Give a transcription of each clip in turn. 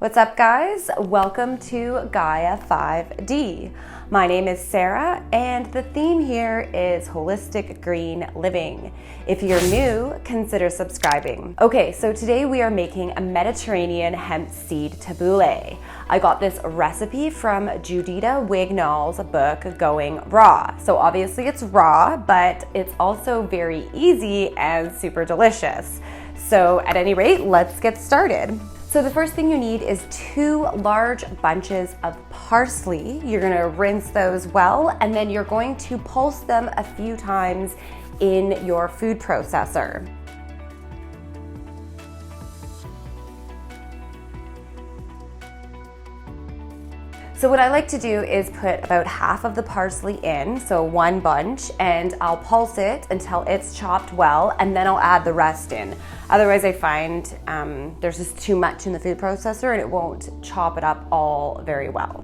What's up, guys? Welcome to Gaia 5D. My name is Sarah, and the theme here is holistic green living. If you're new, consider subscribing. Okay, so today we are making a Mediterranean hemp seed tabouleh. I got this recipe from Judita Wignall's book, Going Raw. So obviously it's raw, but it's also very easy and super delicious. So at any rate, let's get started. So the first thing you need is 2 large bunches of parsley. You're gonna rinse those well, and then you're going to pulse them a few times in your food processor. So what I like to do is put about half of the parsley in, so 1 bunch, and I'll pulse it until it's chopped well, and then I'll add the rest in. Otherwise I find there's just too much in the food processor and it won't chop it up all very well.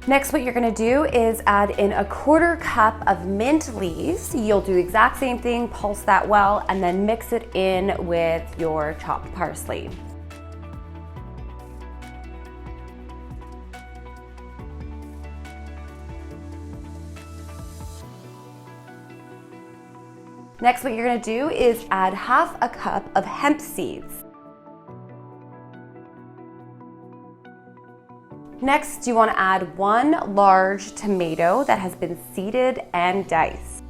Next, what you're gonna do is add in 1/4 cup of mint leaves. You'll do the exact same thing, pulse that well, and then mix it in with your chopped parsley. Next, what you're gonna do is add half a cup of hemp seeds. Next, you want to add 1 large tomato that has been seeded and diced.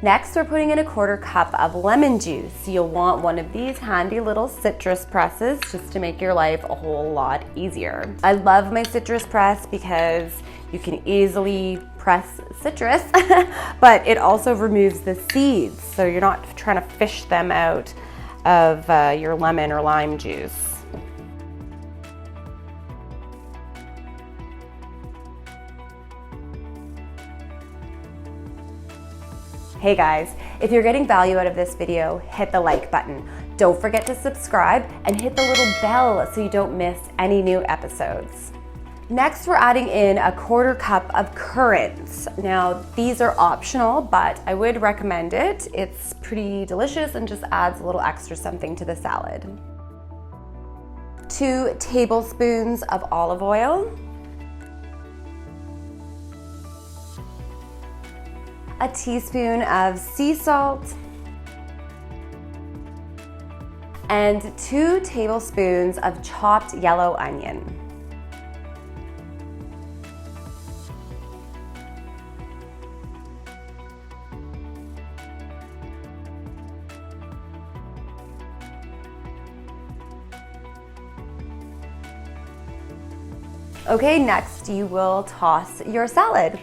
Next, we're putting in 1/4 cup of lemon juice. You'll want one of these handy little citrus presses just to make your life a whole lot easier. I love my citrus press because you can easily press citrus, but it also removes the seeds, so you're not trying to fish them out of your lemon or lime juice. Hey guys, if you're getting value out of this video, hit the like button. Don't forget to subscribe and hit the little bell so you don't miss any new episodes. Next, we're adding in 1/4 cup of currants. Now, these are optional, but I would recommend it. It's pretty delicious and just adds a little extra something to the salad. 2 tablespoons of olive oil. A teaspoon of sea salt. And 2 tablespoons of chopped yellow onion. Okay, next you will toss your salad.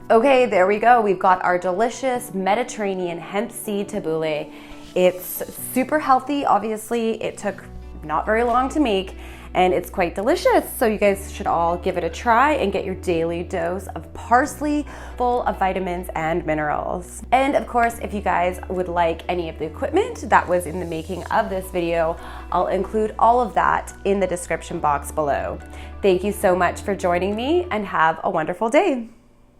Okay, there we go. We've got our delicious Mediterranean hemp seed tabouleh. It's super healthy, obviously. It took not very long to make, and it's quite delicious. So you guys should all give it a try and get your daily dose of parsley full of vitamins and minerals. And of course, if you guys would like any of the equipment that was in the making of this video, I'll include all of that in the description box below. Thank you so much for joining me, and have a wonderful day.